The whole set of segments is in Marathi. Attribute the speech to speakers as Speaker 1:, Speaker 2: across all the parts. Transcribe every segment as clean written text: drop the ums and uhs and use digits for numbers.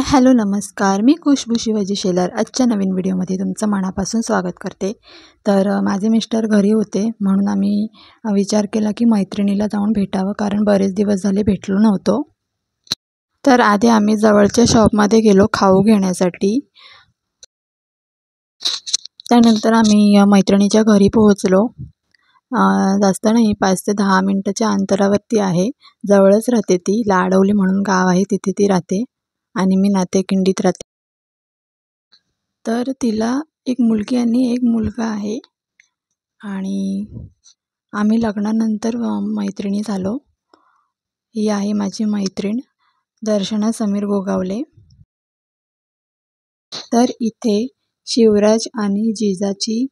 Speaker 1: हॅलो नमस्कार, मी खुशबू शिवाजी शेलार आजच्या नवीन व्हिडिओमध्ये तुमचं मनापासून स्वागत करते। तर माझे मिस्टर घरी होते म्हणून आम्ही विचार केला की मैत्रिणीला जाऊन भेटावं, कारण बरेच दिवस झाले भेटलो नव्हतो। तर आधी आम्ही जवळच्या शॉपमध्ये गेलो खाऊ घेण्यासाठी। त्यानंतर आम्ही मैत्रिणीच्या घरी पोहोचलो। जास्त नाही, 5 ते 10 मिनिटाच्या अंतरावरती आहे। जवळच राहते ती, लाडवली म्हणून गाव आहे तिथे ती राहते आणि मी नातेकिंडीत राहते। तर तिला एक मुलगी आणि एक मुलगा आहे आणि आम्ही लग्नानंतर मैत्रिणी झालो। ही आहे माझी मैत्रीण दर्शना समीर गोगावले। तर इथे शिवराज आणि जिजाची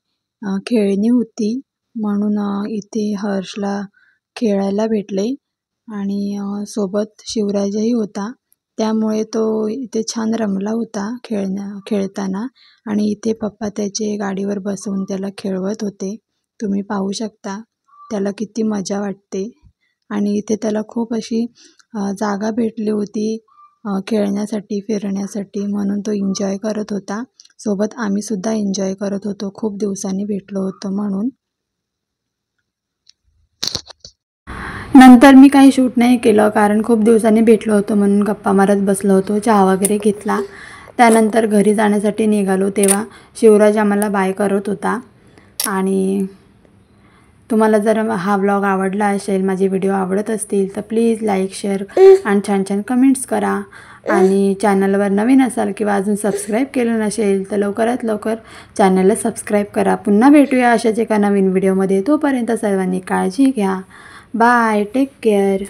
Speaker 1: खेळणी होती म्हणून इथे हर्षला खेळायला भेटले आणि सोबत शिवराजही होता, त्यामुळे तो इथे छान रमला होता खेळताना। आणि इथे पप्पा त्याचे गाडीवर बसवून त्याला खेळवत होते, तुम्ही पाहू शकता त्याला किती मजा वाटते। आणि इथे त्याला खूप अशी जागा भेटली होती खेळण्यासाठी फिरण्यासाठी, म्हणून तो एन्जॉय करत होता। सोबत आम्ही सुद्धा एन्जॉय करत होतो, खूप दिवसांनी भेटलो होतो म्हणून। नंतर मी काही शूट नाही केलं, कारण खूप दिवसांनी भेटलो होतो म्हणून गप्पा मारत बसलो होतो, चहा वगैरे घेतला। त्यानंतर घरी जाण्यासाठी निघालो तेव्हा शिवराज आम्हाला बाय करत होता। आणि तुम्हाला जर हा व्लॉग आवडला असेल, माझे व्हिडिओ आवडत असतील तर प्लीज लाईक शेअर आणि छान छान कमेंट्स करा। आणि चॅनलवर नवीन असाल किंवा अजून सबस्क्राईब केलं नसेल तर लवकरात लवकर चॅनलला सबस्क्राईब करा। पुन्हा भेटूया अशाच एका नवीन व्हिडिओमध्ये, तोपर्यंत सर्वांनी काळजी घ्या। Bye, take care.